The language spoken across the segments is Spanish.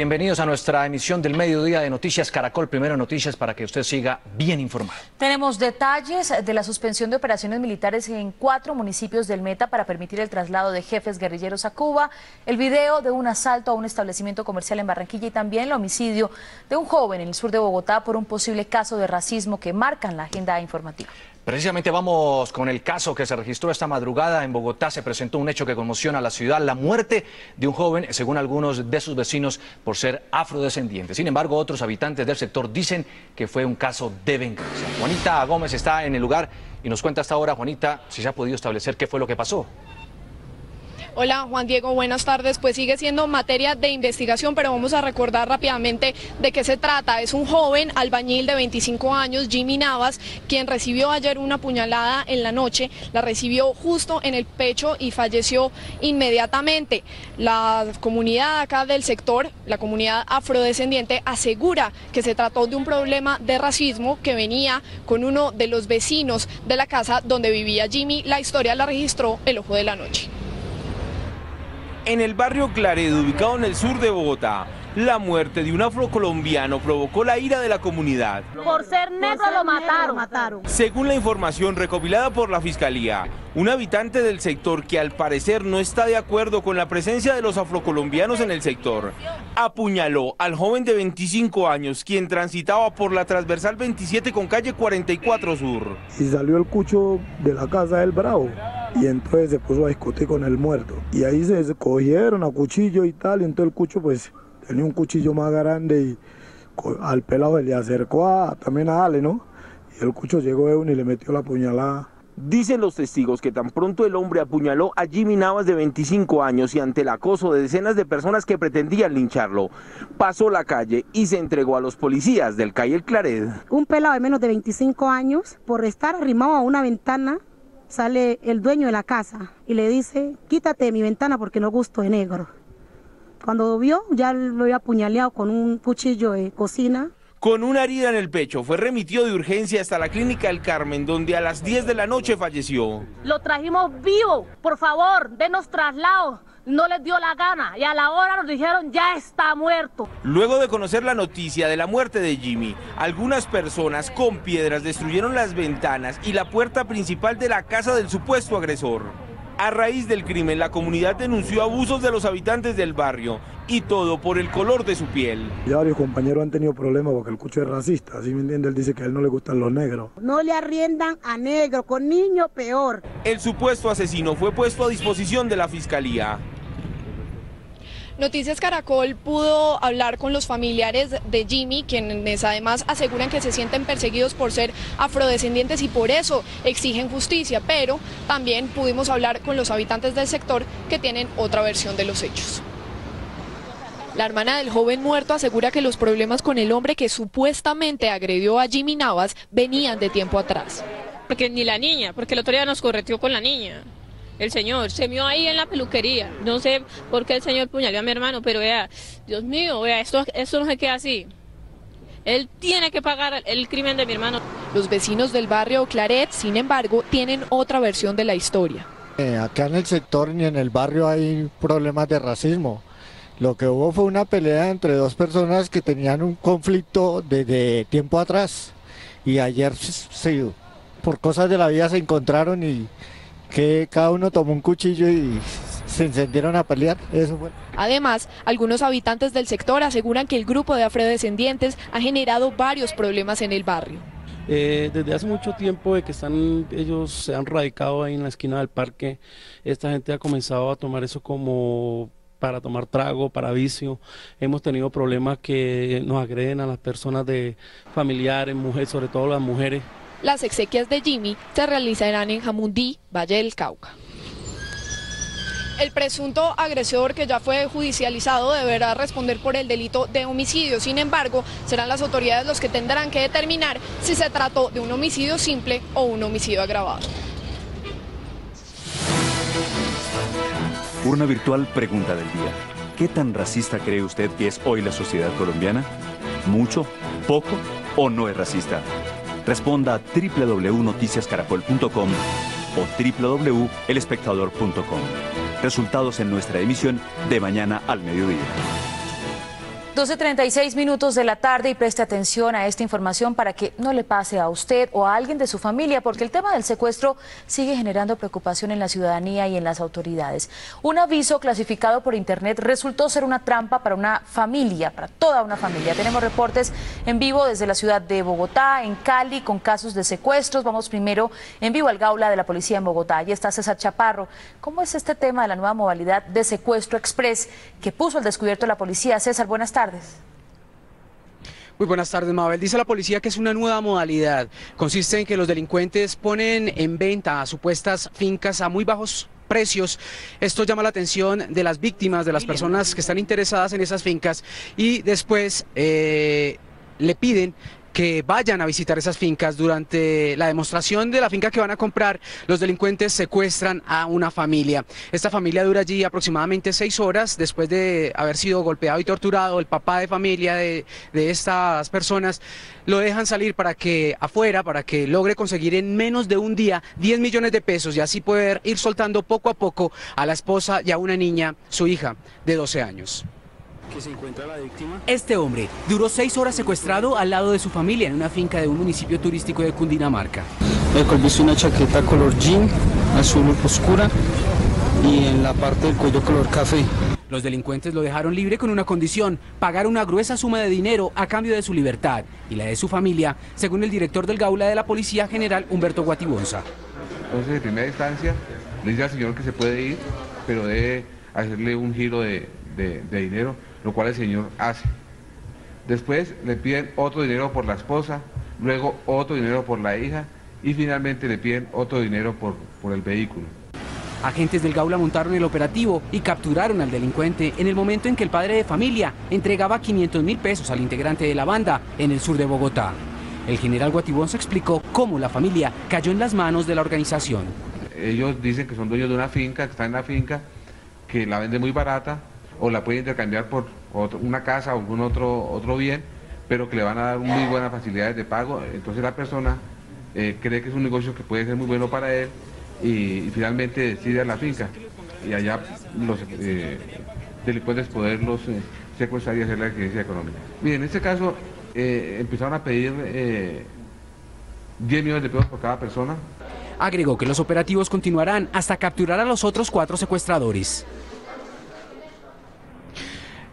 Bienvenidos a nuestra emisión del mediodía de Noticias Caracol, Primero Noticias, para que usted siga bien informado. Tenemos detalles de la suspensión de operaciones militares en 4 municipios del Meta para permitir el traslado de jefes guerrilleros a Cuba, el video de un asalto a un establecimiento comercial en Barranquilla y también el homicidio de un joven en el sur de Bogotá por un posible caso de racismo que marcan la agenda informativa. Precisamente vamos con el caso que se registró esta madrugada en Bogotá. Se presentó un hecho que conmociona a la ciudad, la muerte de un joven, según algunos de sus vecinos, por ser afrodescendiente. Sin embargo, otros habitantes del sector dicen que fue un caso de venganza. Juanita Gómez está en el lugar y nos cuenta hasta ahora, Juanita, si se ha podido establecer qué fue lo que pasó. Hola Juan Diego, buenas tardes. Pues sigue siendo materia de investigación, pero vamos a recordar rápidamente de qué se trata. Es un joven albañil de 25 años, Jimmy Navas, quien recibió ayer una puñalada en la noche, la recibió justo en el pecho y falleció inmediatamente. La comunidad acá del sector, la comunidad afrodescendiente, asegura que se trató de un problema de racismo que venía con uno de los vecinos de la casa donde vivía Jimmy. La historia la registró El Ojo de la Noche. En el barrio Claret, ubicado en el sur de Bogotá, la muerte de un afrocolombiano provocó la ira de la comunidad. Por ser negro lo mataron. Según la información recopilada por la Fiscalía, un habitante del sector que al parecer no está de acuerdo con la presencia de los afrocolombianos en el sector, apuñaló al joven de 25 años, quien transitaba por la transversal 27 con calle 44 Sur. Y salió el cucho de la casa del Bravo. Y entonces se puso a discutir con el muerto. Y ahí se cogieron a cuchillo y tal, y entonces el cucho pues tenía un cuchillo más grande y al pelado se le acercó también a Ale, ¿no? Y el cucho llegó de uno y le metió la puñalada. Dicen los testigos que tan pronto el hombre apuñaló a Jimmy Navas de 25 años y ante el acoso de decenas de personas que pretendían lincharlo, pasó la calle y se entregó a los policías del calle El Claret. Un pelado de menos de 25 años, por estar arrimado a una ventana, sale el dueño de la casa y le dice: quítate de mi ventana porque no gusto de negro. Cuando vio, ya lo había apuñaleado con un cuchillo de cocina. Con una herida en el pecho, fue remitido de urgencia hasta la clínica El Carmen, donde a las 10 de la noche falleció. Lo trajimos vivo, por favor, denos traslado. No les dio la gana y a la hora nos dijeron ya está muerto. Luego de conocer la noticia de la muerte de Jimmy, algunas personas con piedras destruyeron las ventanas y la puerta principal de la casa del supuesto agresor. A raíz del crimen, la comunidad denunció abusos de los habitantes del barrio y todo por el color de su piel. Ya varios compañeros han tenido problemas porque el cucho es racista, ¿sí me entiende? Él dice que a él no le gustan los negros. No le arriendan a negro, con niño peor. El supuesto asesino fue puesto a disposición de la Fiscalía. Noticias Caracol pudo hablar con los familiares de Jimmy, quienes además aseguran que se sienten perseguidos por ser afrodescendientes y por eso exigen justicia, pero también pudimos hablar con los habitantes del sector que tienen otra versión de los hechos. La hermana del joven muerto asegura que los problemas con el hombre que supuestamente agredió a Jimmy Navas venían de tiempo atrás. Porque ni la niña, porque el otro día nos correteó con la niña. El señor se mió ahí en la peluquería. No sé por qué el señor puñaló a mi hermano, pero vea, Dios mío, vea, esto no se queda así. Él tiene que pagar el crimen de mi hermano. Los vecinos del barrio Claret, sin embargo, tienen otra versión de la historia. Acá en el sector ni en el barrio hay problemas de racismo. Lo que hubo fue una pelea entre dos personas que tenían un conflicto desde tiempo atrás. Y ayer por cosas de la vida se encontraron y que cada uno tomó un cuchillo y se encendieron a pelear. Eso fue. Además, algunos habitantes del sector aseguran que el grupo de afrodescendientes ha generado varios problemas en el barrio. Desde hace mucho tiempo de que ellos se han radicado ahí en la esquina del parque, esta gente ha comenzado a tomar eso como para tomar trago, para vicio. Hemos tenido problemas que nos agreden a las personas de familiares, mujeres, sobre todo las mujeres. Las exequias de Jimmy se realizarán en Jamundí, Valle del Cauca. El presunto agresor, que ya fue judicializado, deberá responder por el delito de homicidio. Sin embargo, serán las autoridades los que tendrán que determinar si se trató de un homicidio simple o un homicidio agravado. Urna virtual, pregunta del día. ¿Qué tan racista cree usted que es hoy la sociedad colombiana? ¿Mucho? ¿Poco? ¿O no es racista? Responda a www.noticiascaracol.com o www.elespectador.com. Resultados en nuestra emisión de mañana al mediodía. 12:36 minutos de la tarde y preste atención a esta información para que no le pase a usted o a alguien de su familia, porque el tema del secuestro sigue generando preocupación en la ciudadanía y en las autoridades. Un aviso clasificado por internet resultó ser una trampa para una familia, para toda una familia. Tenemos reportes en vivo desde la ciudad de Bogotá, en Cali, con casos de secuestros. Vamos primero en vivo al Gaula de la Policía en Bogotá. Allí está César Chaparro. ¿Cómo es este tema de la nueva modalidad de secuestro express que puso al descubierto la policía? César, buenas tardes. Muy buenas tardes, Mabel. Dice la policía que es una nueva modalidad. Consiste en que los delincuentes ponen en venta supuestas fincas a muy bajos precios. Esto llama la atención de las víctimas, de las personas que están interesadas en esas fincas, y después le piden que vayan a visitar esas fincas. Durante la demostración de la finca que van a comprar, los delincuentes secuestran a una familia. Esta familia dura allí aproximadamente 6 horas después de haber sido golpeado y torturado. El papá de familia de estas personas lo dejan salir para que logre conseguir en menos de un día 10 millones de pesos y así poder ir soltando poco a poco a la esposa y a una niña, su hija de 12 años. ¿Que se encuentra la víctima? Este hombre duró 6 horas secuestrado al lado de su familia en una finca de un municipio turístico de Cundinamarca. El viste una chaqueta color jean, azul oscura, y en la parte del cuello color café. Los delincuentes lo dejaron libre con una condición: pagar una gruesa suma de dinero a cambio de su libertad y la de su familia, según el director del Gaula de la Policía, general Humberto Guatibonza. Entonces, en primera instancia, le dice al señor que se puede ir, pero debe hacerle un giro de dinero, lo cual el señor hace. Después le piden otro dinero por la esposa, luego otro dinero por la hija y finalmente le piden otro dinero por el vehículo. Agentes del Gaula montaron el operativo y capturaron al delincuente en el momento en que el padre de familia entregaba 500.000 pesos al integrante de la banda en el sur de Bogotá. El general Guatibonza explicó cómo la familia cayó en las manos de la organización. Ellos dicen que son dueños de una finca, que está en la finca, que la vende muy barata, o la puede intercambiar por una casa o algún otro bien, pero que le van a dar muy buenas facilidades de pago. Entonces la persona cree que es un negocio que puede ser muy bueno para él y finalmente decide a la finca y allá los delincuentes poderlos secuestrar y hacer la exigencia económica. Bien, en este caso empezaron a pedir 10 millones de pesos por cada persona. Agregó que los operativos continuarán hasta capturar a los otros 4 secuestradores.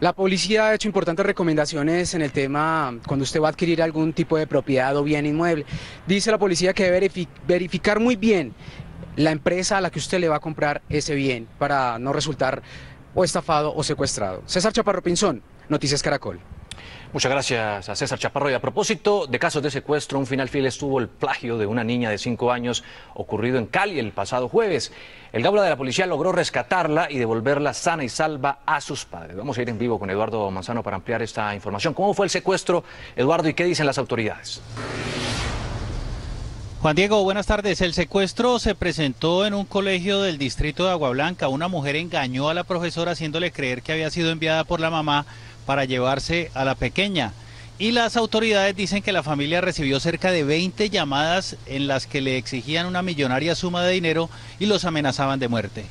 La policía ha hecho importantes recomendaciones en el tema cuando usted va a adquirir algún tipo de propiedad o bien inmueble. Dice la policía que debe verificar muy bien la empresa a la que usted le va a comprar ese bien para no resultar o estafado o secuestrado. César Chaparro Pinzón, Noticias Caracol. Muchas gracias a César Chaparro. Y a propósito de casos de secuestro, un final fiel estuvo el plagio de una niña de 5 años ocurrido en Cali el pasado jueves. El Gaula de la Policía logró rescatarla y devolverla sana y salva a sus padres. Vamos a ir en vivo con Eduardo Manzano para ampliar esta información. ¿Cómo fue el secuestro, Eduardo, y qué dicen las autoridades? Juan Diego, buenas tardes. El secuestro se presentó en un colegio del distrito de Agua Blanca. Una mujer engañó a la profesora haciéndole creer que había sido enviada por la mamá para llevarse a la pequeña. Y las autoridades dicen que la familia recibió cerca de 20 llamadas en las que le exigían una millonaria suma de dinero y los amenazaban de muerte.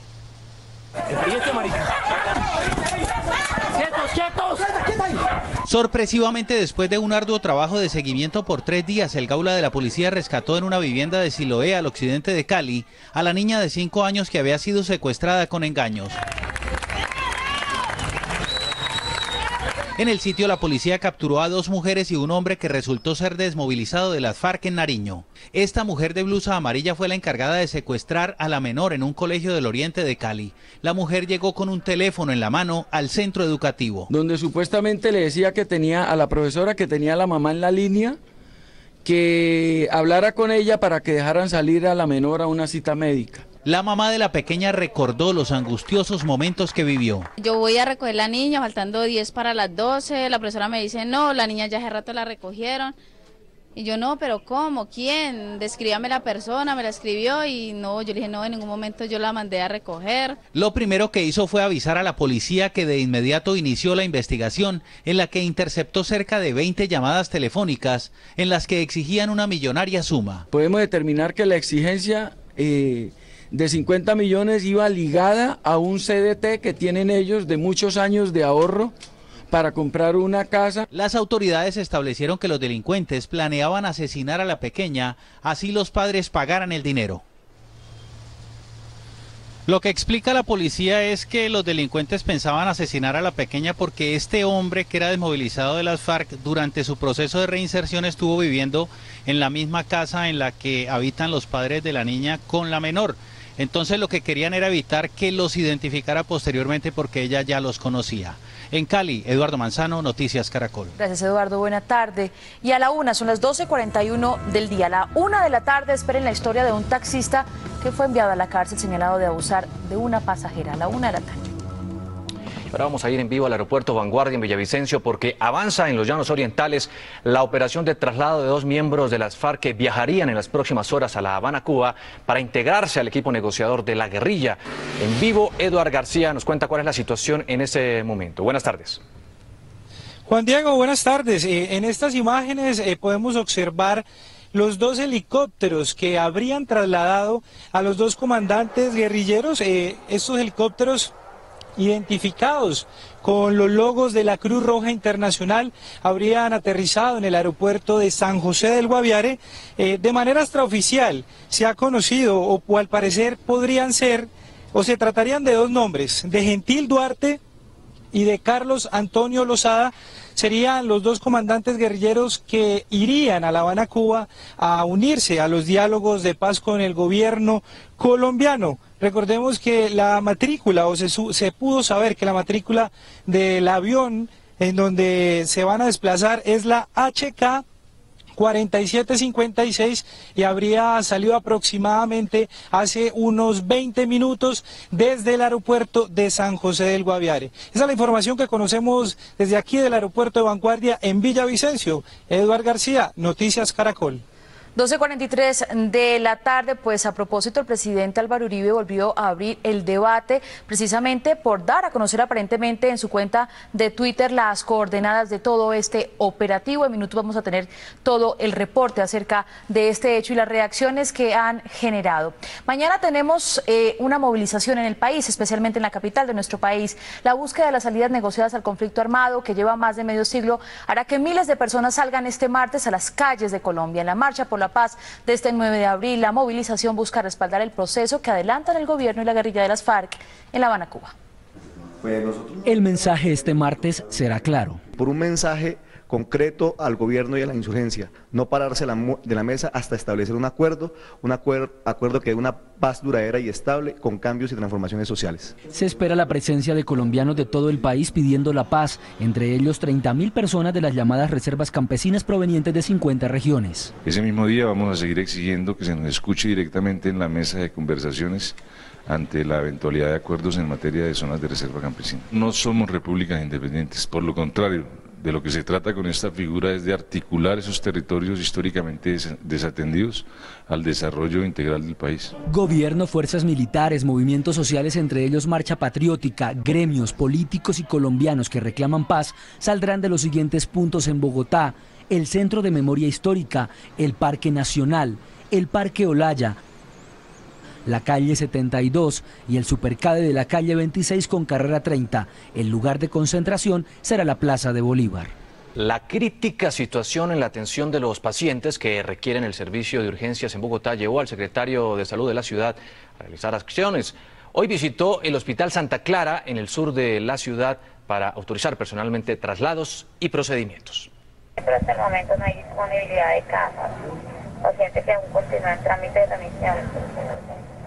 Sorpresivamente, después de un arduo trabajo de seguimiento por 3 días, el Gaula de la Policía rescató en una vivienda de Siloé, al occidente de Cali, a la niña de 5 años que había sido secuestrada con engaños. En el sitio, la policía capturó a 2 mujeres y un hombre que resultó ser desmovilizado de las FARC en Nariño. Esta mujer de blusa amarilla fue la encargada de secuestrar a la menor en un colegio del oriente de Cali. La mujer llegó con un teléfono en la mano al centro educativo, donde supuestamente le decía que tenía a la profesora, que tenía a la mamá en la línea, que hablara con ella para que dejaran salir a la menor a una cita médica. La mamá de la pequeña recordó los angustiosos momentos que vivió. Yo voy a recoger la niña, faltando 10 para las 12, la profesora me dice, no, la niña ya hace rato la recogieron. Y yo, no, pero ¿cómo? ¿Quién? Descríbame la persona, me la escribió y no, yo le dije, no, en ningún momento yo la mandé a recoger. Lo primero que hizo fue avisar a la policía, que de inmediato inició la investigación, en la que interceptó cerca de 20 llamadas telefónicas en las que exigían una millonaria suma. Podemos determinar que la exigencia de 50 millones iba ligada a un CDT que tienen ellos de muchos años de ahorro para comprar una casa. Las autoridades establecieron que los delincuentes planeaban asesinar a la pequeña, así los padres pagaran el dinero. Lo que explica la policía es que los delincuentes pensaban asesinar a la pequeña porque este hombre, que era desmovilizado de las FARC, durante su proceso de reinserción estuvo viviendo en la misma casa en la que habitan los padres de la niña con la menor. Entonces lo que querían era evitar que los identificara posteriormente porque ella ya los conocía. En Cali, Eduardo Manzano, Noticias Caracol. Gracias, Eduardo. Buena tarde. Y a la 1, son las 12:41 del día. A la 1 de la tarde esperen la historia de un taxista que fue enviado a la cárcel señalado de abusar de una pasajera. A la 1 de la tarde. Ahora vamos a ir en vivo al aeropuerto Vanguardia en Villavicencio porque avanza en los Llanos Orientales la operación de traslado de 2 miembros de las FARC que viajarían en las próximas horas a La Habana, Cuba, para integrarse al equipo negociador de la guerrilla. En vivo, Eduard García nos cuenta cuál es la situación en ese momento. Buenas tardes. Juan Diego, buenas tardes. En estas imágenes podemos observar los 2 helicópteros que habrían trasladado a los 2 comandantes guerrilleros. Estos helicópteros, identificados con los logos de la Cruz Roja Internacional, habrían aterrizado en el aeropuerto de San José del Guaviare. De manera extraoficial se ha conocido, o al parecer podrían ser, o se tratarían de 2 nombres, de Gentil Duarte y de Carlos Antonio Lozada. Serían los 2 comandantes guerrilleros que irían a La Habana, Cuba, a unirse a los diálogos de paz con el gobierno colombiano. Recordemos que la matrícula, o se pudo saber que la matrícula del avión en donde se van a desplazar es la HK 4756 y habría salido aproximadamente hace unos 20 minutos desde el aeropuerto de San José del Guaviare. Esa es la información que conocemos desde aquí del aeropuerto de Vanguardia en Villavicencio. Eduard García, Noticias Caracol. 12:43 de la tarde, pues a propósito, el presidente Álvaro Uribe volvió a abrir el debate precisamente por dar a conocer aparentemente en su cuenta de Twitter las coordenadas de todo este operativo. En minutos vamos a tener todo el reporte acerca de este hecho y las reacciones que han generado. Mañana tenemos una movilización en el país, especialmente en la capital de nuestro país. La búsqueda de las salidas negociadas al conflicto armado, que lleva más de medio siglo, hará que miles de personas salgan este martes a las calles de Colombia. En la marcha por la paz de este 9 de abril, la movilización busca respaldar el proceso que adelantan el gobierno y la guerrilla de las FARC en La Habana, Cuba. El mensaje este martes será claro. Por un mensaje concreto al gobierno y a la insurgencia, no pararse de la mesa hasta establecer un acuerdo que dé una paz duradera y estable con cambios y transformaciones sociales. Se espera la presencia de colombianos de todo el país pidiendo la paz, entre ellos 30.000 personas de las llamadas reservas campesinas provenientes de 50 regiones. Ese mismo día vamos a seguir exigiendo que se nos escuche directamente en la mesa de conversaciones ante la eventualidad de acuerdos en materia de zonas de reserva campesina. No somos repúblicas independientes, por lo contrario, de lo que se trata con esta figura es de articular esos territorios históricamente desatendidos al desarrollo integral del país. Gobierno, fuerzas militares, movimientos sociales, entre ellos Marcha Patriótica, gremios, políticos y colombianos que reclaman paz, saldrán de los siguientes puntos en Bogotá: el Centro de Memoria Histórica, el Parque Nacional, el Parque Olaya, la calle 72 y el Supercade de la calle 26 con carrera 30. El lugar de concentración será la Plaza de Bolívar. La crítica situación en la atención de los pacientes que requieren el servicio de urgencias en Bogotá llevó al secretario de Salud de la ciudad a realizar acciones. Hoy visitó el Hospital Santa Clara en el sur de la ciudad para autorizar personalmente traslados y procedimientos. Pero hasta el momento no hay disponibilidad de camas. Paciente que aún continúa en trámite de remisión.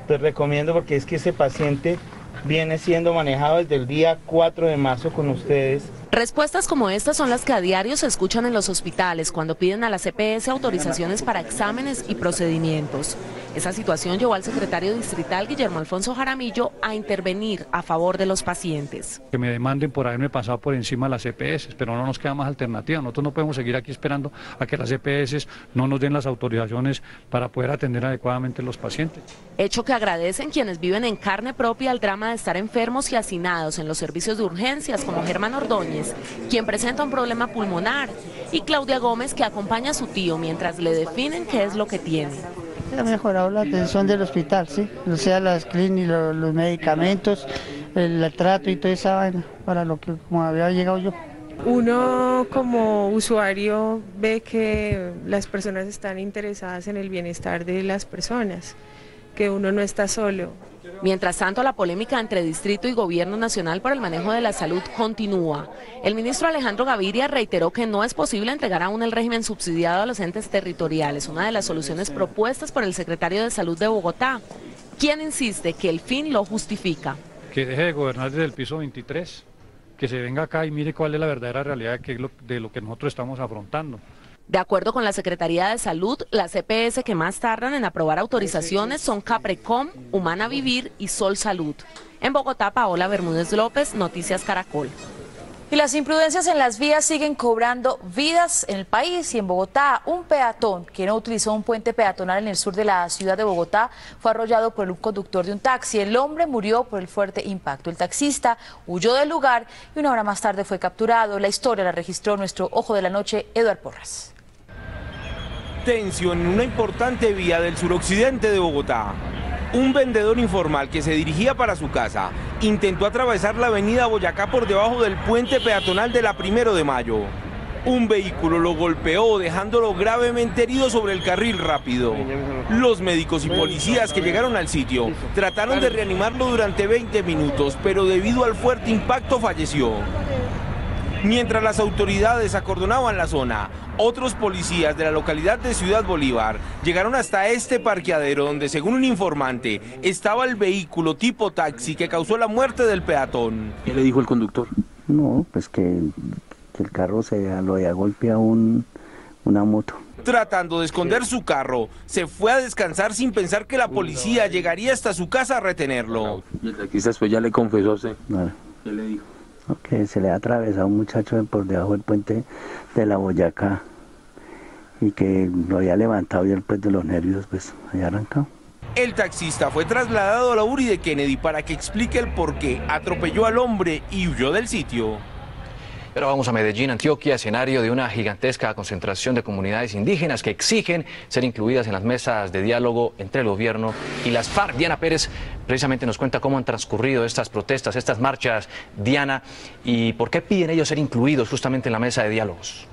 Te recomiendo porque es que ese paciente viene siendo manejado desde el día 4 de marzo con ustedes. Respuestas como estas son las que a diario se escuchan en los hospitales cuando piden a la CPS autorizaciones para exámenes y procedimientos. Esa situación llevó al secretario distrital Guillermo Alfonso Jaramillo a intervenir a favor de los pacientes. Que me demanden por haberme pasado por encima de las EPS, pero no nos queda más alternativa. Nosotros no podemos seguir aquí esperando a que las EPS no nos den las autorizaciones para poder atender adecuadamente a los pacientes. Hecho que agradecen quienes viven en carne propia el drama de estar enfermos y hacinados en los servicios de urgencias, como Germán Ordóñez, quien presenta un problema pulmonar, y Claudia Gómez, que acompaña a su tío mientras le definen qué es lo que tiene. Ha mejorado la atención del hospital, sí, o sea, las clínicas, los medicamentos, el trato y toda esa vaina, para lo que como había llegado yo. Uno como usuario ve que las personas están interesadas en el bienestar de las personas, que uno no está solo. Mientras tanto, la polémica entre distrito y gobierno nacional por el manejo de la salud continúa. El ministro Alejandro Gaviria reiteró que no es posible entregar aún el régimen subsidiado a los entes territoriales, una de las soluciones propuestas por el secretario de Salud de Bogotá, quien insiste que el fin lo justifica. Que deje de gobernar desde el piso 23, que se venga acá y mire cuál es la verdadera realidad de lo que nosotros estamos afrontando. De acuerdo con la Secretaría de Salud, las EPS que más tardan en aprobar autorizaciones son Caprecom, Humana Vivir y Sol Salud. En Bogotá, Paola Bermúdez López, Noticias Caracol. Y las imprudencias en las vías siguen cobrando vidas en el país y en Bogotá. Un peatón que no utilizó un puente peatonal en el sur de la ciudad de Bogotá fue arrollado por un conductor de un taxi. El hombre murió por el fuerte impacto. El taxista huyó del lugar y una hora más tarde fue capturado. La historia la registró nuestro Ojo de la Noche, Eduard Porras. Tensión en una importante vía del suroccidente de Bogotá. Un vendedor informal que se dirigía para su casa intentó atravesar la avenida Boyacá por debajo del puente peatonal de la 1 de Mayo. Un vehículo lo golpeó dejándolo gravemente herido sobre el carril rápido. Los médicos y policías que llegaron al sitio trataron de reanimarlo durante 20 minutos, pero debido al fuerte impacto falleció. Mientras las autoridades acordonaban la zona, otros policías de la localidad de Ciudad Bolívar llegaron hasta este parqueadero donde, según un informante, estaba el vehículo tipo taxi que causó la muerte del peatón. ¿Qué le dijo el conductor? No, pues que el carro lo había golpeado una moto. Tratando de esconder su carro, se fue a descansar sin pensar que la policía llegaría hasta su casa a retenerlo. ¿Y el taxista después ya le confesó a usted? No. ¿Qué le dijo? Que se le ha atravesado un muchacho por debajo del puente de la Boyacá y que lo había levantado y él pues de los nervios pues había arrancado. El taxista fue trasladado a la URI de Kennedy para que explique el por qué atropelló al hombre y huyó del sitio. Ahora vamos a Medellín, Antioquia, escenario de una gigantesca concentración de comunidades indígenas que exigen ser incluidas en las mesas de diálogo entre el gobierno y las FARC. Diana Pérez precisamente nos cuenta cómo han transcurrido estas protestas, estas marchas, Diana, y por qué piden ellos ser incluidos justamente en la mesa de diálogos.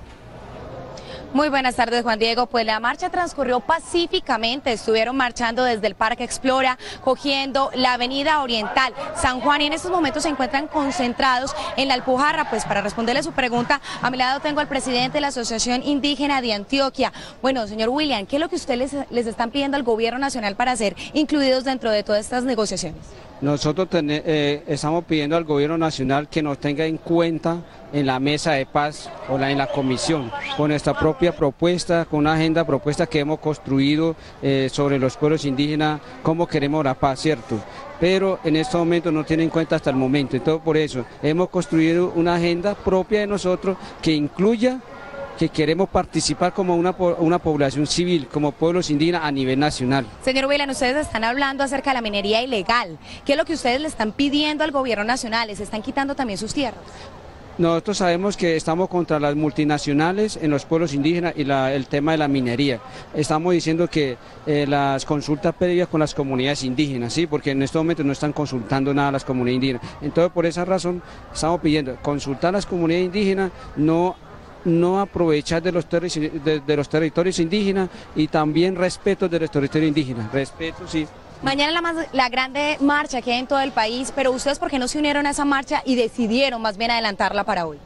Muy buenas tardes, Juan Diego. Pues la marcha transcurrió pacíficamente. Estuvieron marchando desde el Parque Explora, cogiendo la avenida Oriental San Juan, y en estos momentos se encuentran concentrados en la Alpujarra. Pues para responderle su pregunta, a mi lado tengo al presidente de la Asociación Indígena de Antioquia. Bueno, señor William, ¿qué es lo que ustedes les están pidiendo al gobierno nacional para ser incluidos dentro de todas estas negociaciones? Nosotros estamos pidiendo al gobierno nacional que nos tenga en cuenta en la mesa de paz o en la comisión, con nuestra propia propuesta, con una agenda propuesta que hemos construido sobre los pueblos indígenas, cómo queremos la paz, ¿cierto? Pero en estos momentos no tienen en cuenta hasta el momento. Entonces por eso hemos construido una agenda propia de nosotros que incluya que queremos participar como una población civil, como pueblos indígenas a nivel nacional. Señor William, ustedes están hablando acerca de la minería ilegal. ¿Qué es lo que ustedes le están pidiendo al gobierno nacional? ¿Les están quitando también sus tierras? Nosotros sabemos que estamos contra las multinacionales en los pueblos indígenas y el tema de la minería. Estamos diciendo que las consultas previas con las comunidades indígenas, ¿sí? Porque en estos momentos no están consultando nada a las comunidades indígenas. Entonces por esa razón estamos pidiendo consultar a las comunidades indígenas, no aprovechar de los territorios indígenas y también respeto de los territorios indígenas. Respeto, sí. Mañana la grande marcha que hay en todo el país, pero ustedes ¿por qué no se unieron a esa marcha y decidieron más bien adelantarla para hoy?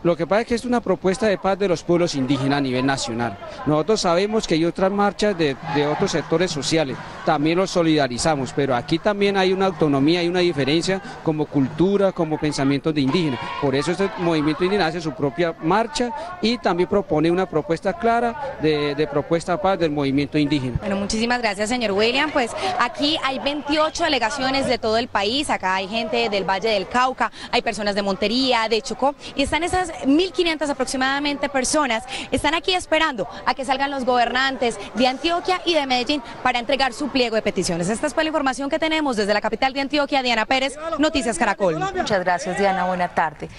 Lo que pasa es que es una propuesta de paz de los pueblos indígenas a nivel nacional. Nosotros sabemos que hay otras marchas de otros sectores sociales, también los solidarizamos, pero aquí también hay una autonomía, hay una diferencia como cultura, como pensamientos de indígenas. Por eso este movimiento indígena hace su propia marcha y también propone una propuesta clara de propuesta de paz del movimiento indígena. Bueno, muchísimas gracias, señor William. Pues aquí hay 28 delegaciones de todo el país, acá hay gente del Valle del Cauca, hay personas de Montería, de Chocó, y están esas 1.500 aproximadamente personas, están aquí esperando a que salgan los gobernantes de Antioquia y de Medellín para entregar su pliego de peticiones. Esta es la información que tenemos desde la capital de Antioquia. Diana Pérez, Noticias Caracol. Muchas gracias, Diana. Buena tarde.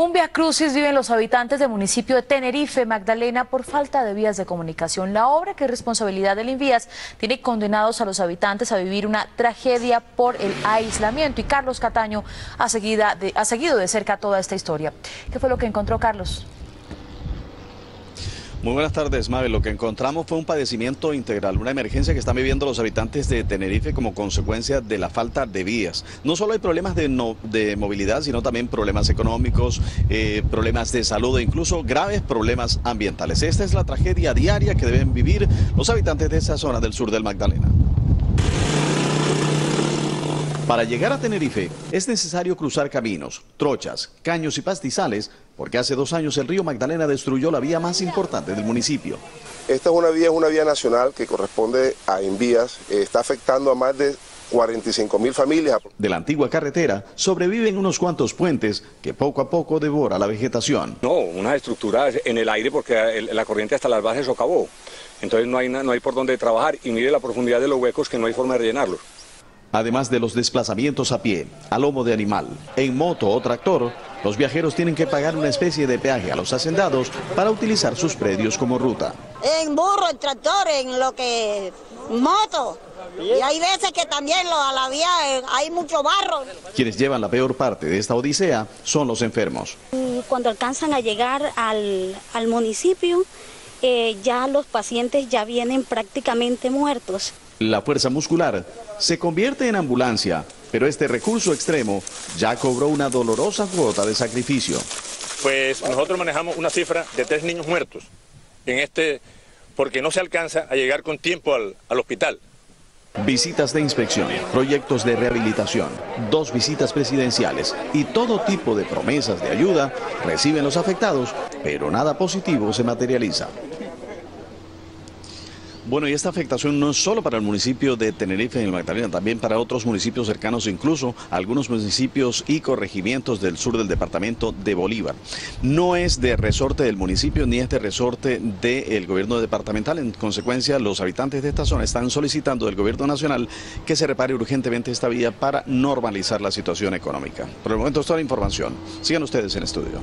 Un viacrucis viven los habitantes del municipio de Tenerife, Magdalena, por falta de vías de comunicación. La obra, que es responsabilidad del Invías, tiene condenados a los habitantes a vivir una tragedia por el aislamiento. Y Carlos Cataño ha seguido de cerca toda esta historia. ¿Qué fue lo que encontró, Carlos? Muy buenas tardes, Mabel. Lo que encontramos fue un padecimiento integral, una emergencia que están viviendo los habitantes de Tenerife como consecuencia de la falta de vías. No solo hay problemas de movilidad, sino también problemas económicos, problemas de salud e incluso graves problemas ambientales. Esta es la tragedia diaria que deben vivir los habitantes de esa zona del sur del Magdalena. Para llegar a Tenerife es necesario cruzar caminos, trochas, caños y pastizales, porque hace 2 años el río Magdalena destruyó la vía más importante del municipio. Esta es una vía nacional que corresponde a Invías, está afectando a más de 45.000 familias. De la antigua carretera sobreviven unos cuantos puentes que poco a poco devora la vegetación. No, una estructura en el aire porque la corriente hasta las bases socavó, entonces no hay por dónde trabajar y mire la profundidad de los huecos que no hay forma de rellenarlos. Además de los desplazamientos a pie, a lomo de animal, en moto o tractor, los viajeros tienen que pagar una especie de peaje a los hacendados para utilizar sus predios como ruta. En burro, en tractor, en lo que moto. Y hay veces que también a la vía hay mucho barro. Quienes llevan la peor parte de esta odisea son los enfermos. Cuando alcanzan a llegar al municipio, ya los pacientes ya vienen prácticamente muertos. La fuerza muscular se convierte en ambulancia, pero este recurso extremo ya cobró una dolorosa cuota de sacrificio. Pues nosotros manejamos una cifra de 3 niños muertos porque no se alcanza a llegar con tiempo al hospital. Visitas de inspección, proyectos de rehabilitación, 2 visitas presidenciales y todo tipo de promesas de ayuda reciben los afectados, pero nada positivo se materializa. Bueno, y esta afectación no es solo para el municipio de Tenerife en el Magdalena, también para otros municipios cercanos, incluso algunos municipios y corregimientos del sur del departamento de Bolívar. No es de resorte del municipio ni es de resorte del gobierno departamental. En consecuencia, los habitantes de esta zona están solicitando del gobierno nacional que se repare urgentemente esta vía para normalizar la situación económica. Por el momento es toda la información. Sigan ustedes en estudio.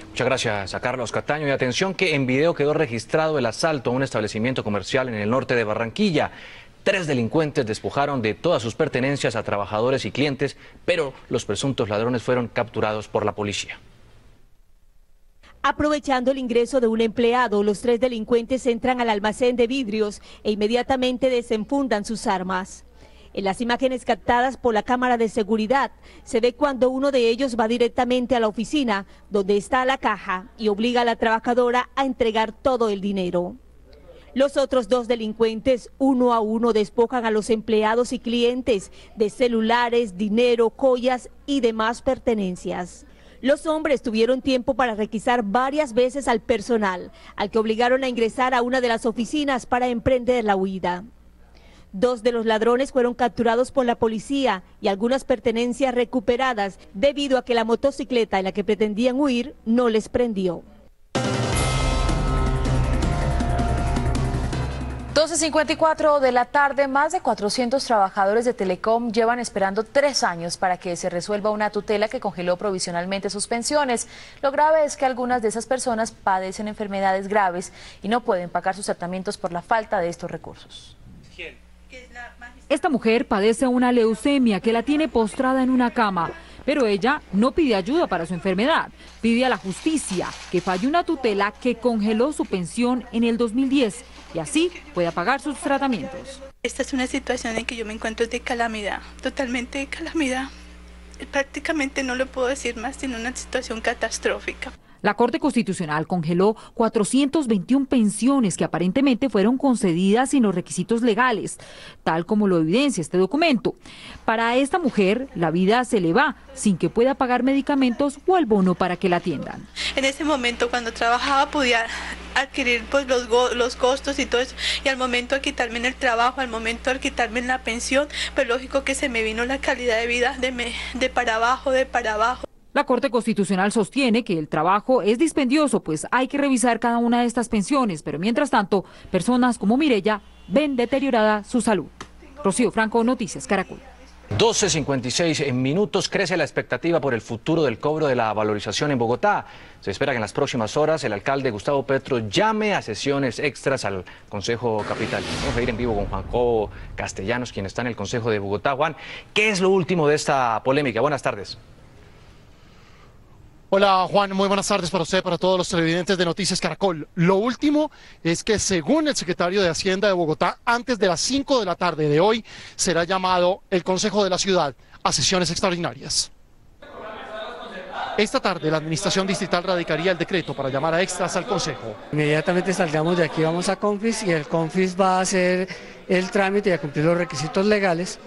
Muchas gracias a Carlos Cataño. Y atención que en video quedó registrado el asalto a un establecimiento comercial en el norte de Barranquilla. 3 delincuentes despojaron de todas sus pertenencias a trabajadores y clientes, pero los presuntos ladrones fueron capturados por la policía. Aprovechando el ingreso de un empleado, los 3 delincuentes entran al almacén de vidrios e inmediatamente desenfundan sus armas. En las imágenes captadas por la cámara de seguridad, se ve cuando uno de ellos va directamente a la oficina, donde está la caja, y obliga a la trabajadora a entregar todo el dinero. Los otros 2 delincuentes, uno a uno, despojan a los empleados y clientes de celulares, dinero, joyas y demás pertenencias. Los hombres tuvieron tiempo para requisar varias veces al personal, al que obligaron a ingresar a una de las oficinas para emprender la huida. 2 de los ladrones fueron capturados por la policía y algunas pertenencias recuperadas debido a que la motocicleta en la que pretendían huir no les prendió. 12:54 de la tarde, más de 400 trabajadores de Telecom llevan esperando 3 años para que se resuelva una tutela que congeló provisionalmente sus pensiones. Lo grave es que algunas de esas personas padecen enfermedades graves y no pueden pagar sus tratamientos por la falta de estos recursos. Esta mujer padece una leucemia que la tiene postrada en una cama, pero ella no pide ayuda para su enfermedad, pide a la justicia que falle una tutela que congeló su pensión en el 2010 y así pueda pagar sus tratamientos. Esta es una situación en que yo me encuentro de calamidad, totalmente de calamidad. Prácticamente no le puedo decir más, sino una situación catastrófica. La Corte Constitucional congeló 421 pensiones que aparentemente fueron concedidas sin los requisitos legales, tal como lo evidencia este documento. Para esta mujer, la vida se le va sin que pueda pagar medicamentos o el bono para que la atiendan. En ese momento, cuando trabajaba, podía adquirir pues, los costos y todo eso, y al momento de quitarme el trabajo, al momento de quitarme la pensión, pues lógico que se me vino la calidad de vida de para abajo. La Corte Constitucional sostiene que el trabajo es dispendioso, pues hay que revisar cada una de estas pensiones, pero mientras tanto, personas como Mireya ven deteriorada su salud. Rocío Franco, Noticias Caracol. 12:56 minutos. Crece la expectativa por el futuro del cobro de la valorización en Bogotá. Se espera que en las próximas horas el alcalde Gustavo Petro llame a sesiones extras al Consejo Capital. Vamos a ir en vivo con Juan Jacobo Castellanos, quien está en el Consejo de Bogotá. Juan, ¿qué es lo último de esta polémica? Buenas tardes. Hola Juan, muy buenas tardes para usted, para todos los televidentes de Noticias Caracol. Lo último es que según el secretario de Hacienda de Bogotá, antes de las 5 de la tarde de hoy será llamado el Consejo de la Ciudad a sesiones extraordinarias. Esta tarde la administración distrital radicaría el decreto para llamar a extras al Consejo. Inmediatamente salgamos de aquí, vamos a Confis y el Confis va a hacer el trámite y a cumplir los requisitos legales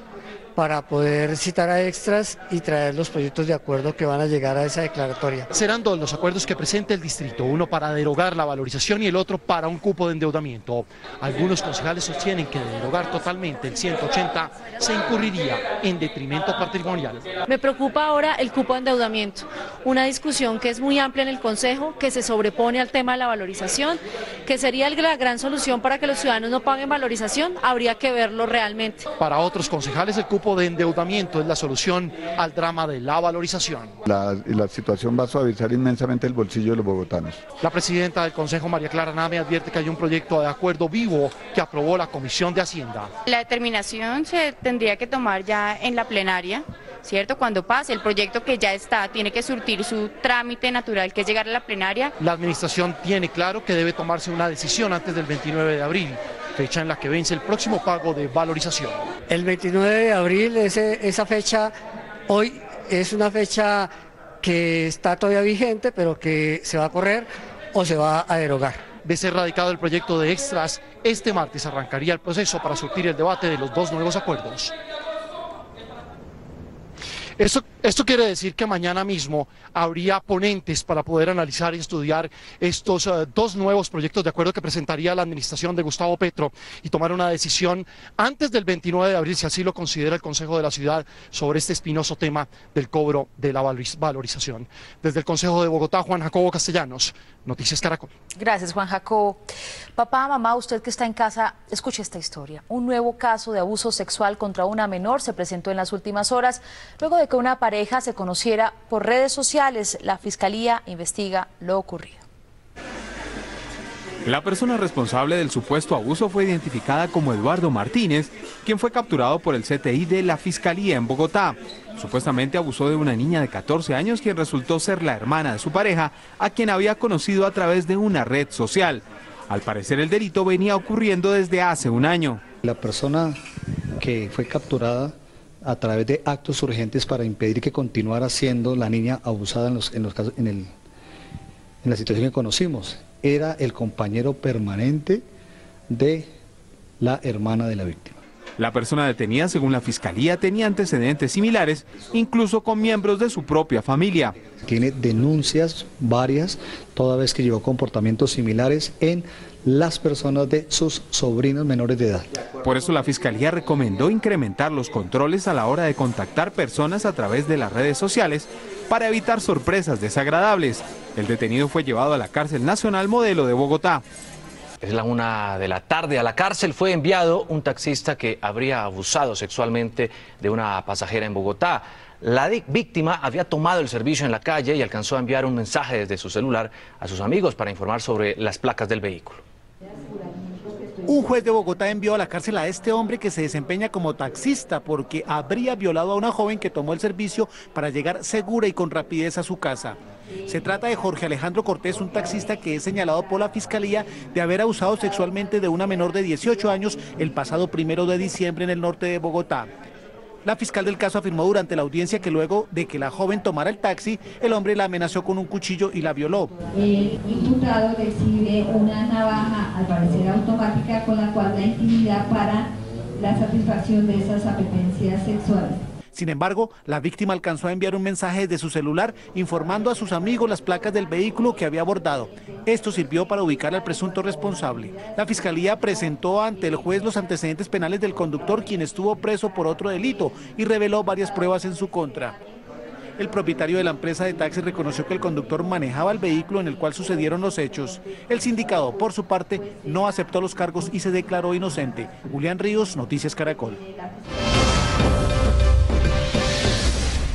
para poder citar a extras y traer los proyectos de acuerdo que van a llegar a esa declaratoria. Serán dos los acuerdos que presente el distrito, uno para derogar la valorización y el otro para un cupo de endeudamiento. Algunos concejales sostienen que de derogar totalmente el 180 se incurriría en detrimento patrimonial. Me preocupa ahora el cupo de endeudamiento, una discusión que es muy amplia en el Consejo, que se sobrepone al tema de la valorización, que sería la gran solución para que los ciudadanos no paguen valorización, habría que verlo realmente. Para otros concejales el cupo de endeudamiento es la solución al drama de la valorización. La situación va a suavizar inmensamente el bolsillo de los bogotanos. La presidenta del Consejo, María Clara Name, advierte que hay un proyecto de acuerdo vivo que aprobó la Comisión de Hacienda. La determinación se tendría que tomar ya en la plenaria, ¿cierto? Cuando pase el proyecto que ya está, tiene que surtir su trámite natural, que es llegar a la plenaria. La administración tiene claro que debe tomarse una decisión antes del 29 de abril. Fecha en la que vence el próximo pago de valorización. El 29 de abril, esa fecha, hoy es una fecha que está todavía vigente, pero que se va a correr o se va a derogar. De ser radicado el proyecto de extras, este martes arrancaría el proceso para surtir el debate de los dos nuevos acuerdos. Esto quiere decir que mañana mismo habría ponentes para poder analizar y estudiar estos dos nuevos proyectos de acuerdo que presentaría la administración de Gustavo Petro y tomar una decisión antes del 29 de abril, si así lo considera el Consejo de la Ciudad, sobre este espinoso tema del cobro de la valorización. Desde el Consejo de Bogotá, Juan Jacobo Castellanos, Noticias Caracol. Gracias, Juan Jacobo. Papá, mamá, usted que está en casa, escuche esta historia. Un nuevo caso de abuso sexual contra una menor se presentó en las últimas horas, luego de que una pareja se conociera por redes sociales. La Fiscalía investiga lo ocurrido. La persona responsable del supuesto abuso fue identificada como Eduardo Martínez, quien fue capturado por el CTI de la Fiscalía en Bogotá. Supuestamente abusó de una niña de 14 años, quien resultó ser la hermana de su pareja, a quien había conocido a través de una red social. Al parecer el delito venía ocurriendo desde hace un año. La persona que fue capturada a través de actos urgentes para impedir que continuara siendo la niña abusada en la situación que conocimos, era el compañero permanente de la hermana de la víctima. La persona detenida, según la Fiscalía, tenía antecedentes similares, incluso con miembros de su propia familia. Tiene denuncias varias, toda vez que llevó comportamientos similares en las personas de sus sobrinos menores de edad. Por eso la Fiscalía recomendó incrementar los controles a la hora de contactar personas a través de las redes sociales para evitar sorpresas desagradables. El detenido fue llevado a la Cárcel Nacional Modelo de Bogotá. Es la 1 de la tarde. A la cárcel fue enviado un taxista que habría abusado sexualmente de una pasajera en Bogotá. La víctima había tomado el servicio en la calle y alcanzó a enviar un mensaje desde su celular a sus amigos para informar sobre las placas del vehículo. Un juez de Bogotá envió a la cárcel a este hombre que se desempeña como taxista porque habría violado a una joven que tomó el servicio para llegar segura y con rapidez a su casa. Se trata de Jorge Alejandro Cortés, un taxista que es señalado por la Fiscalía de haber abusado sexualmente de una menor de 18 años el pasado 1 de diciembre en el norte de Bogotá. La fiscal del caso afirmó durante la audiencia que luego de que la joven tomara el taxi, el hombre la amenazó con un cuchillo y la violó. El imputado recibe una navaja, al parecer automática, con la cual da intimidad para la satisfacción de esas apetencias sexuales. Sin embargo, la víctima alcanzó a enviar un mensaje desde su celular informando a sus amigos las placas del vehículo que había abordado. Esto sirvió para ubicar al presunto responsable. La Fiscalía presentó ante el juez los antecedentes penales del conductor, quien estuvo preso por otro delito, y reveló varias pruebas en su contra. El propietario de la empresa de taxis reconoció que el conductor manejaba el vehículo en el cual sucedieron los hechos. El sindicado, por su parte, no aceptó los cargos y se declaró inocente. Julián Ríos, Noticias Caracol.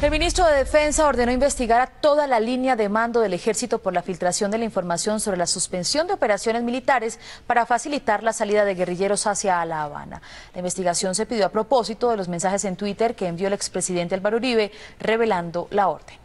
El ministro de Defensa ordenó investigar a toda la línea de mando del Ejército por la filtración de la información sobre la suspensión de operaciones militares para facilitar la salida de guerrilleros hacia La Habana. La investigación se pidió a propósito de los mensajes en Twitter que envió el expresidente Álvaro Uribe revelando la orden.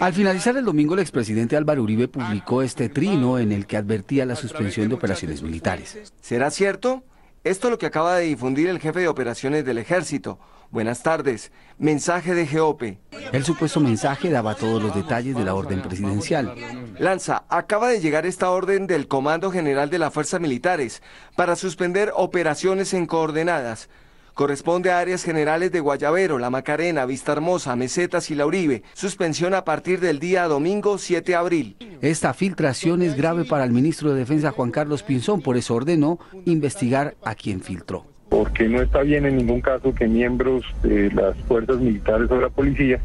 Al finalizar el domingo, el expresidente Álvaro Uribe publicó este trino en el que advertía la suspensión de operaciones militares. ¿Será cierto? Esto es lo que acaba de difundir el jefe de operaciones del Ejército. Buenas tardes. Mensaje de GOP. El supuesto mensaje daba todos los detalles de la orden presidencial. Lanza, acaba de llegar esta orden del Comando General de las Fuerzas Militares para suspender operaciones en coordenadas. Corresponde a áreas generales de Guayabero, La Macarena, Vista Hermosa, Mesetas y La Uribe. Suspensión a partir del día domingo 7 de abril. Esta filtración es grave para el ministro de Defensa Juan Carlos Pinzón, por eso ordenó investigar a quien filtró. Porque no está bien en ningún caso que miembros de las fuerzas militares o la policía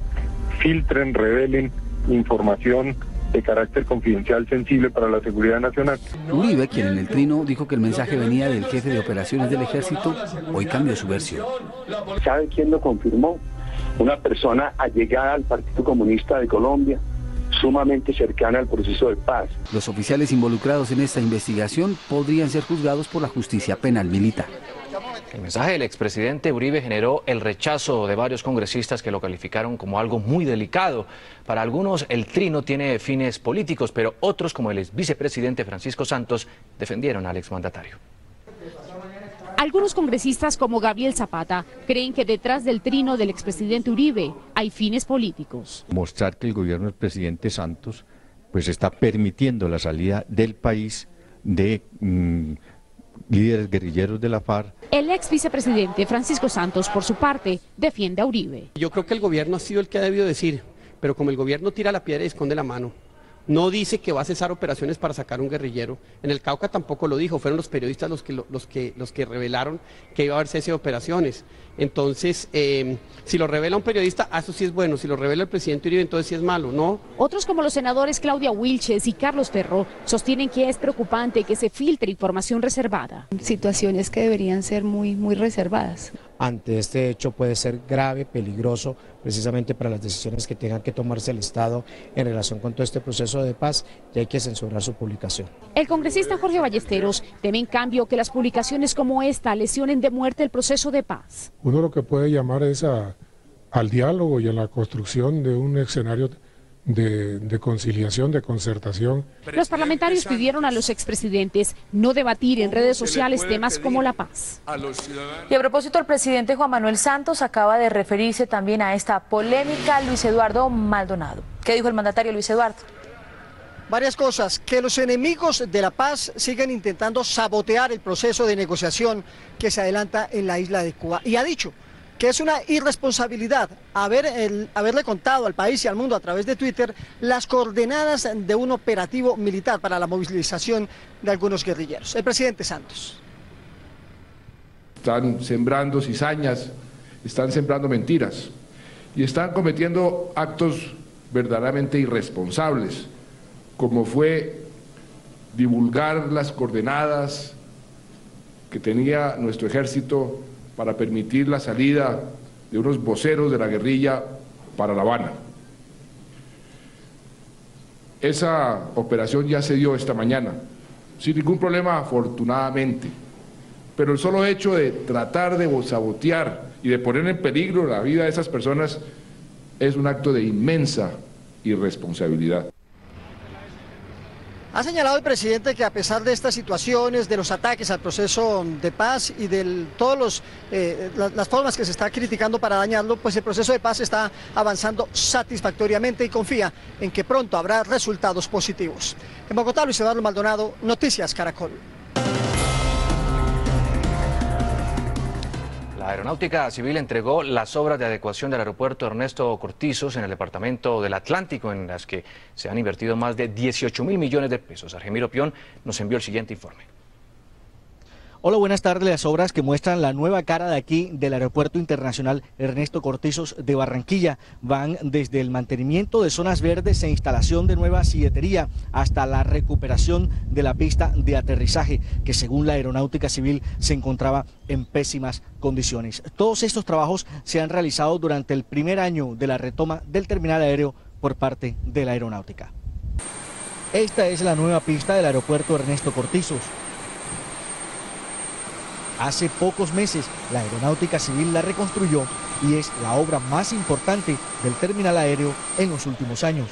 filtren, revelen información de carácter confidencial sensible para la seguridad nacional. Uribe, quien en el trino dijo que el mensaje venía del jefe de operaciones del Ejército, hoy cambió su versión. ¿Sabe quién lo confirmó? Una persona allegada al Partido Comunista de Colombia, sumamente cercana al proceso de paz. Los oficiales involucrados en esta investigación podrían ser juzgados por la justicia penal militar. El mensaje del expresidente Uribe generó el rechazo de varios congresistas que lo calificaron como algo muy delicado. Para algunos el trino tiene fines políticos, pero otros, como el vicepresidente Francisco Santos, defendieron al exmandatario. Algunos congresistas, como Gabriel Zapata, creen que detrás del trino del expresidente Uribe hay fines políticos. Mostrar que el gobierno del presidente Santos pues está permitiendo la salida del país de líderes guerrilleros de la FARC. El ex vicepresidente Francisco Santos, por su parte, defiende a Uribe. Yo creo que el gobierno ha sido el que ha debido decir, pero como el gobierno tira la piedra y esconde la mano, no dice que va a cesar operaciones para sacar un guerrillero. En el Cauca tampoco lo dijo, fueron los periodistas los que revelaron que iba a haber cese de operaciones. Entonces, si lo revela un periodista, eso sí es bueno, si lo revela el presidente Uribe, entonces sí es malo, ¿no? Otros, como los senadores Claudia Wilches y Carlos Ferro, sostienen que es preocupante que se filtre información reservada. Situaciones que deberían ser muy reservadas. Ante este hecho puede ser grave, peligroso, precisamente para las decisiones que tengan que tomarse el Estado en relación con todo este proceso de paz, y hay que censurar su publicación. El congresista Jorge Ballesteros teme en cambio que las publicaciones como esta lesionen de muerte el proceso de paz. Uno lo que puede llamar es al diálogo y a la construcción de un escenario de conciliación, de concertación. Los parlamentarios pidieron a los expresidentes no debatir en redes sociales temas como la paz. Y a propósito, el presidente Juan Manuel Santos acaba de referirse también a esta polémica. Luis Eduardo Maldonado. ¿Qué dijo el mandatario Luis Eduardo? Varias cosas, que los enemigos de la paz siguen intentando sabotear el proceso de negociación que se adelanta en la isla de Cuba. Y ha dicho que es una irresponsabilidad haberle contado al país y al mundo a través de Twitter las coordenadas de un operativo militar para la movilización de algunos guerrilleros. El presidente Santos. Están sembrando cizañas, están sembrando mentiras y están cometiendo actos verdaderamente irresponsables, como fue divulgar las coordenadas que tenía nuestro ejército para permitir la salida de unos voceros de la guerrilla para La Habana. Esa operación ya se dio esta mañana, sin ningún problema afortunadamente, pero el solo hecho de tratar de sabotear y de poner en peligro la vida de esas personas es un acto de inmensa irresponsabilidad. Ha señalado el presidente que a pesar de estas situaciones, de los ataques al proceso de paz y de todas las formas que se está criticando para dañarlo, pues el proceso de paz está avanzando satisfactoriamente y confía en que pronto habrá resultados positivos. En Bogotá, Luis Eduardo Maldonado, Noticias Caracol. La Aeronáutica Civil entregó las obras de adecuación del aeropuerto Ernesto Cortizos en el departamento del Atlántico, en las que se han invertido más de 18.000 millones de pesos. Argemiro Pion nos envió el siguiente informe. Hola, buenas tardes. Las obras que muestran la nueva cara de aquí del Aeropuerto Internacional Ernesto Cortizos de Barranquilla van desde el mantenimiento de zonas verdes e instalación de nueva silletería hasta la recuperación de la pista de aterrizaje, que según la Aeronáutica Civil se encontraba en pésimas condiciones. Todos estos trabajos se han realizado durante el primer año de la retoma del terminal aéreo por parte de la Aeronáutica. Esta es la nueva pista del Aeropuerto Ernesto Cortizos. Hace pocos meses la Aeronáutica Civil la reconstruyó y es la obra más importante del terminal aéreo en los últimos años.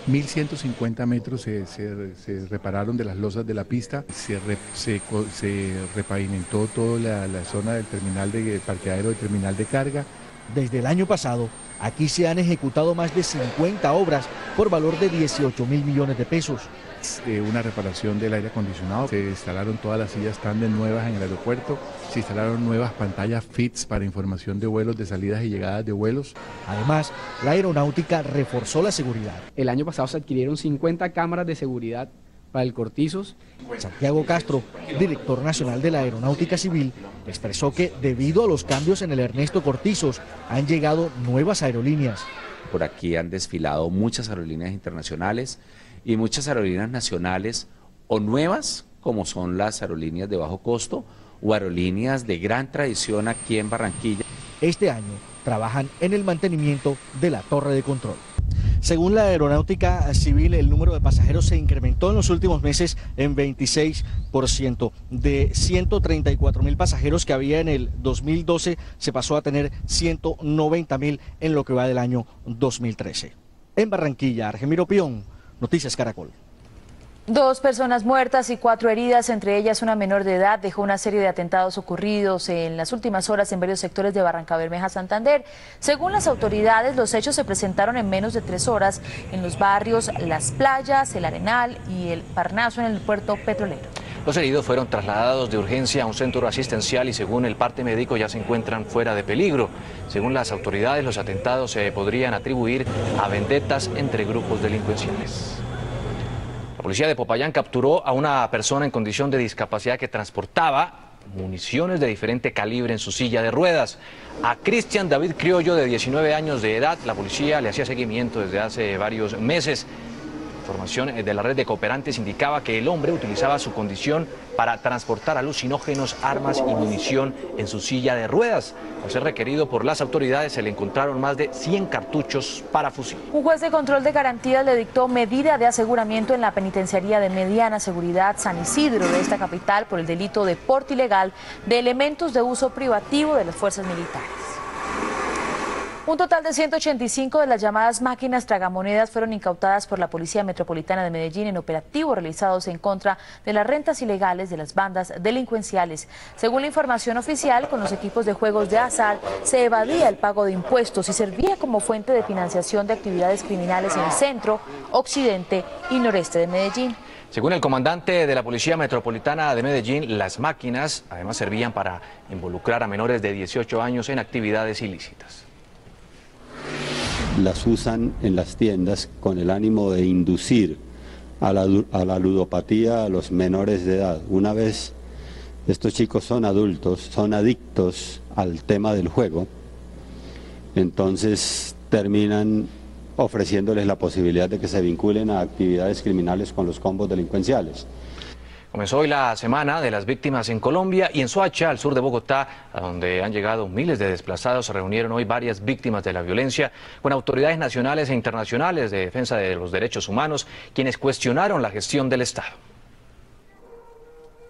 1.150 metros se repararon de las losas de la pista, se repavimentó toda la zona del terminal de parqueadero, del terminal de carga. Desde el año pasado, aquí se han ejecutado más de 50 obras por valor de 18.000 millones de pesos. Una reparación del aire acondicionado, se instalaron todas las sillas tándem nuevas en el aeropuerto, se instalaron nuevas pantallas FITS para información de vuelos, de salidas y llegadas de vuelos. Además, la aeronáutica reforzó la seguridad. El año pasado se adquirieron 50 cámaras de seguridad para el Cortizos. Santiago Castro, director nacional de la Aeronáutica Civil, expresó que debido a los cambios en el Ernesto Cortizos han llegado nuevas aerolíneas. Por aquí han desfilado muchas aerolíneas internacionales y muchas aerolíneas nacionales o nuevas, como son las aerolíneas de bajo costo o aerolíneas de gran tradición aquí en Barranquilla. Este año trabajan en el mantenimiento de la torre de control. Según la Aeronáutica Civil, el número de pasajeros se incrementó en los últimos meses en 26%. De 134.000 pasajeros que había en el 2012, se pasó a tener 190.000 en lo que va del año 2013. En Barranquilla, Argemiro Pion, Noticias Caracol. 2 personas muertas y 4 heridas, entre ellas una menor de edad, dejó una serie de atentados ocurridos en las últimas horas en varios sectores de Barrancabermeja, Santander. Según las autoridades, los hechos se presentaron en menos de 3 horas en los barrios Las Playas, El Arenal y El Parnaso en el puerto petrolero. Los heridos fueron trasladados de urgencia a un centro asistencial y según el parte médico ya se encuentran fuera de peligro. Según las autoridades, los atentados se podrían atribuir a vendetas entre grupos delincuenciales. La policía de Popayán capturó a una persona en condición de discapacidad que transportaba municiones de diferente calibre en su silla de ruedas. A Cristian David Criollo, de 19 años de edad, la policía le hacía seguimiento desde hace varios meses. Información de la red de cooperantes indicaba que el hombre utilizaba su condición para transportar alucinógenos, armas y munición en su silla de ruedas. Al ser requerido por las autoridades, se le encontraron más de 100 cartuchos para fusil. Un juez de control de garantías le dictó medida de aseguramiento en la penitenciaría de mediana seguridad San Isidro de esta capital por el delito de porte ilegal de elementos de uso privativo de las fuerzas militares. Un total de 185 de las llamadas máquinas tragamonedas fueron incautadas por la Policía Metropolitana de Medellín en operativos realizados en contra de las rentas ilegales de las bandas delincuenciales. Según la información oficial, con los equipos de juegos de azar se evadía el pago de impuestos y servía como fuente de financiación de actividades criminales en el centro, occidente y noreste de Medellín. Según el comandante de la Policía Metropolitana de Medellín, las máquinas además servían para involucrar a menores de 18 años en actividades ilícitas. Las usan en las tiendas con el ánimo de inducir a la ludopatía a los menores de edad. Una vez estos chicos son adultos, son adictos al tema del juego, entonces terminan ofreciéndoles la posibilidad de que se vinculen a actividades criminales con los combos delincuenciales. Comenzó hoy la semana de las víctimas en Colombia y en Soacha, al sur de Bogotá, a donde han llegado miles de desplazados, se reunieron hoy varias víctimas de la violencia con autoridades nacionales e internacionales de defensa de los derechos humanos, quienes cuestionaron la gestión del Estado.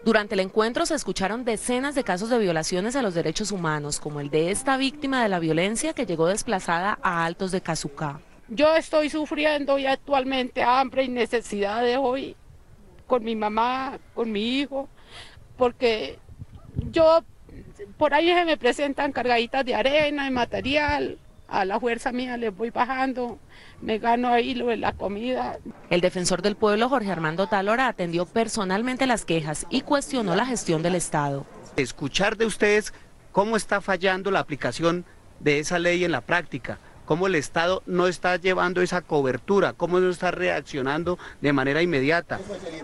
Durante el encuentro se escucharon decenas de casos de violaciones a los derechos humanos, como el de esta víctima de la violencia que llegó desplazada a Altos de Casucá. Yo estoy sufriendo ya actualmente hambre y necesidades hoy con mi mamá, con mi hijo, porque yo por ahí se me presentan cargaditas de arena, de material, a la fuerza mía les voy bajando, me gano ahí lo de la comida. El defensor del pueblo, Jorge Armando Talora, atendió personalmente las quejas y cuestionó la gestión del Estado. Escuchar de ustedes cómo está fallando la aplicación de esa ley en la práctica, cómo el Estado no está llevando esa cobertura, cómo no está reaccionando de manera inmediata.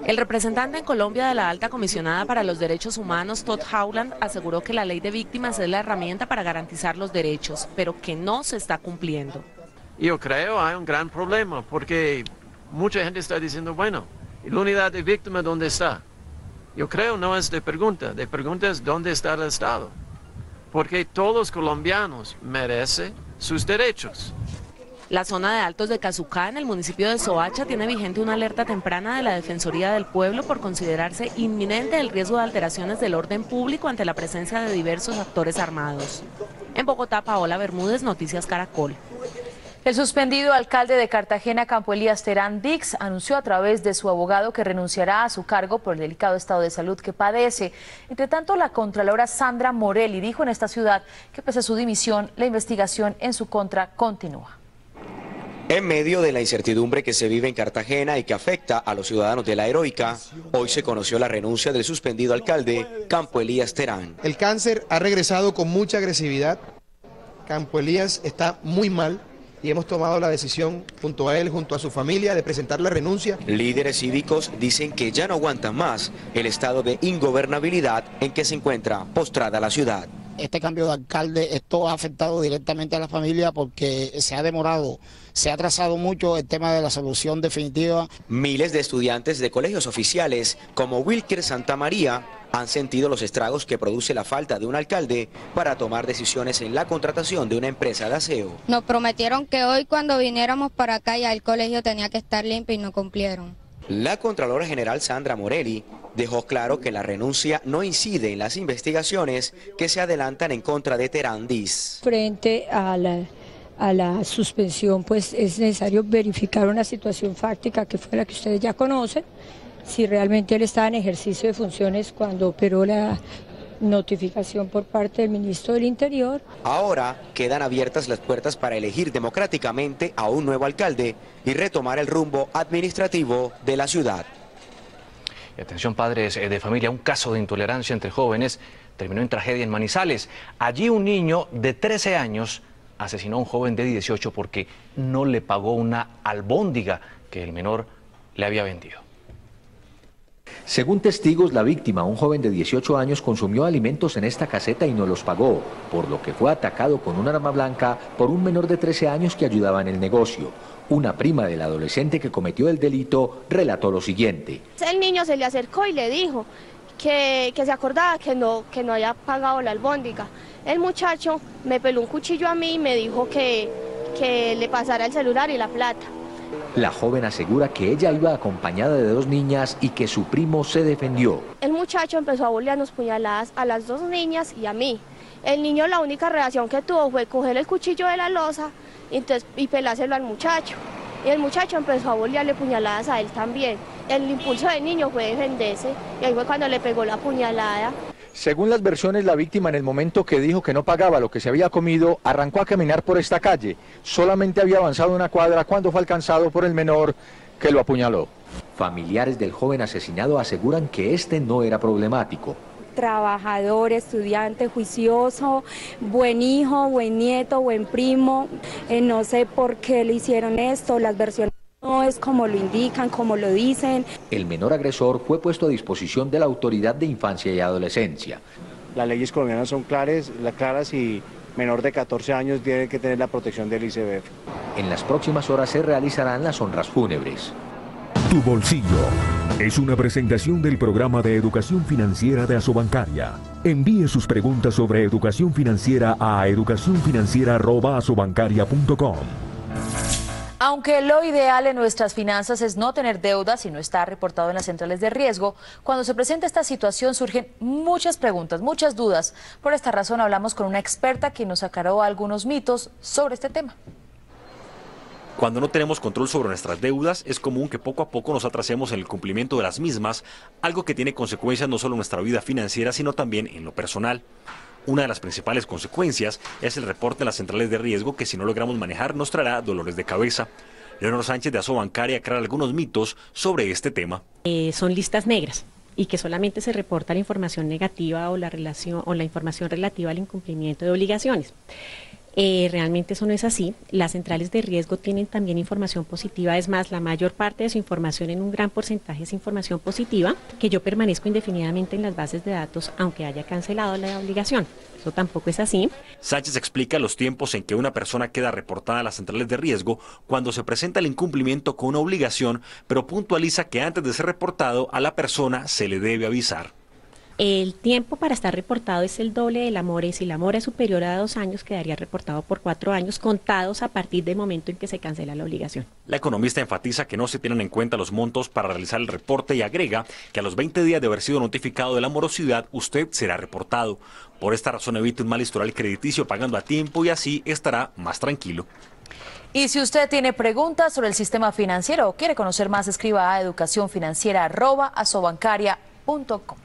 El representante en Colombia de la Alta Comisionada para los Derechos Humanos, Todd Howland, aseguró que la ley de víctimas es la herramienta para garantizar los derechos, pero que no se está cumpliendo. Yo creo hay un gran problema porque mucha gente está diciendo, bueno, ¿y la unidad de víctimas dónde está? Yo creo no es de pregunta es dónde está el Estado. Porque todos los colombianos merecen sus derechos. La zona de Altos de Casucá, en el municipio de Soacha, tiene vigente una alerta temprana de la Defensoría del Pueblo por considerarse inminente el riesgo de alteraciones del orden público ante la presencia de diversos actores armados. En Bogotá, Paola Bermúdez, Noticias Caracol. El suspendido alcalde de Cartagena, Campo Elías Terán Dix, anunció a través de su abogado que renunciará a su cargo por el delicado estado de salud que padece. Entre tanto, la contralora Sandra Morelli dijo en esta ciudad que pese a su dimisión, la investigación en su contra continúa. En medio de la incertidumbre que se vive en Cartagena y que afecta a los ciudadanos de la Heroica, hoy se conoció la renuncia del suspendido alcalde Campo Elías Terán. El cáncer ha regresado con mucha agresividad. Campo Elías está muy mal y hemos tomado la decisión junto a él, junto a su familia, de presentar la renuncia. Líderes cívicos dicen que ya no aguantan más el estado de ingobernabilidad en que se encuentra postrada la ciudad. Este cambio de alcalde, esto ha afectado directamente a la familia porque se ha demorado, se ha atrasado mucho el tema de la solución definitiva. Miles de estudiantes de colegios oficiales como Wilker Santa María han sentido los estragos que produce la falta de un alcalde para tomar decisiones en la contratación de una empresa de aseo. Nos prometieron que hoy cuando viniéramos para acá ya el colegio tenía que estar limpio y no cumplieron. La Contralora General Sandra Morelli dejó claro que la renuncia no incide en las investigaciones que se adelantan en contra de Terán Dix. Frente a la suspensión, pues es necesario verificar una situación fáctica que fue la que ustedes ya conocen, si realmente él estaba en ejercicio de funciones cuando operó la notificación por parte del ministro del Interior. Ahora quedan abiertas las puertas para elegir democráticamente a un nuevo alcalde y retomar el rumbo administrativo de la ciudad. Y atención, padres de familia, un caso de intolerancia entre jóvenes terminó en tragedia en Manizales. Allí un niño de 13 años asesinó a un joven de 18 porque no le pagó una albóndiga que el menor le había vendido. Según testigos, la víctima, un joven de 18 años, consumió alimentos en esta caseta y no los pagó, por lo que fue atacado con un arma blanca por un menor de 13 años que ayudaba en el negocio. Una prima del adolescente que cometió el delito relató lo siguiente. El niño se le acercó y le dijo que se acordaba que no había pagado la albóndiga. El muchacho me peló un cuchillo a mí y me dijo que le pasara el celular y la plata. La joven asegura que ella iba acompañada de 2 niñas y que su primo se defendió. El muchacho empezó a bolearnos puñaladas a las 2 niñas y a mí. El niño la única reacción que tuvo fue coger el cuchillo de la loza y pelárselo al muchacho. Y el muchacho empezó a bolearle puñaladas a él también. El impulso del niño fue defenderse y ahí fue cuando le pegó la puñalada. Según las versiones, la víctima, en el momento que dijo que no pagaba lo que se había comido, arrancó a caminar por esta calle. Solamente había avanzado una cuadra cuando fue alcanzado por el menor que lo apuñaló. Familiares del joven asesinado aseguran que este no era problemático. Trabajador, estudiante, juicioso, buen hijo, buen nieto, buen primo. No sé por qué le hicieron esto, las versiones no es como lo indican, como lo dicen. El menor agresor fue puesto a disposición de la Autoridad de Infancia y Adolescencia. Las leyes colombianas son claras y menor de 14 años tiene que tener la protección del ICBF. En las próximas horas se realizarán las honras fúnebres. Tu bolsillo es una presentación del programa de educación financiera de Asobancaria. Envíe sus preguntas sobre educación financiera a educacionfinanciera@asobancaria.com. Aunque lo ideal en nuestras finanzas es no tener deudas y no estar reportado en las centrales de riesgo, cuando se presenta esta situación surgen muchas preguntas, muchas dudas. Por esta razón hablamos con una experta que nos aclaró algunos mitos sobre este tema. Cuando no tenemos control sobre nuestras deudas, es común que poco a poco nos atrasemos en el cumplimiento de las mismas, algo que tiene consecuencias no solo en nuestra vida financiera, sino también en lo personal. Una de las principales consecuencias es el reporte en las centrales de riesgo que, si no logramos manejar, nos traerá dolores de cabeza. Leonor Sánchez de Asobancaria aclara algunos mitos sobre este tema. Son listas negras y que solamente se reporta la información negativa o la información relativa al incumplimiento de obligaciones. Realmente eso no es así. Las centrales de riesgo tienen también información positiva. Es más, la mayor parte de su información, en un gran porcentaje, es información positiva, que yo permanezco indefinidamente en las bases de datos aunque haya cancelado la obligación. Eso tampoco es así. Sánchez explica los tiempos en que una persona queda reportada a las centrales de riesgo cuando se presenta el incumplimiento con una obligación, pero puntualiza que antes de ser reportado a la persona se le debe avisar. El tiempo para estar reportado es el doble de la mora, y si la mora es superior a 2 años, quedaría reportado por 4 años, contados a partir del momento en que se cancela la obligación. La economista enfatiza que no se tienen en cuenta los montos para realizar el reporte y agrega que a los 20 días de haber sido notificado de la morosidad, usted será reportado. Por esta razón evite un mal historial crediticio pagando a tiempo y así estará más tranquilo. Y si usted tiene preguntas sobre el sistema financiero o quiere conocer más, escriba a educacionfinanciera@asobancaria.com.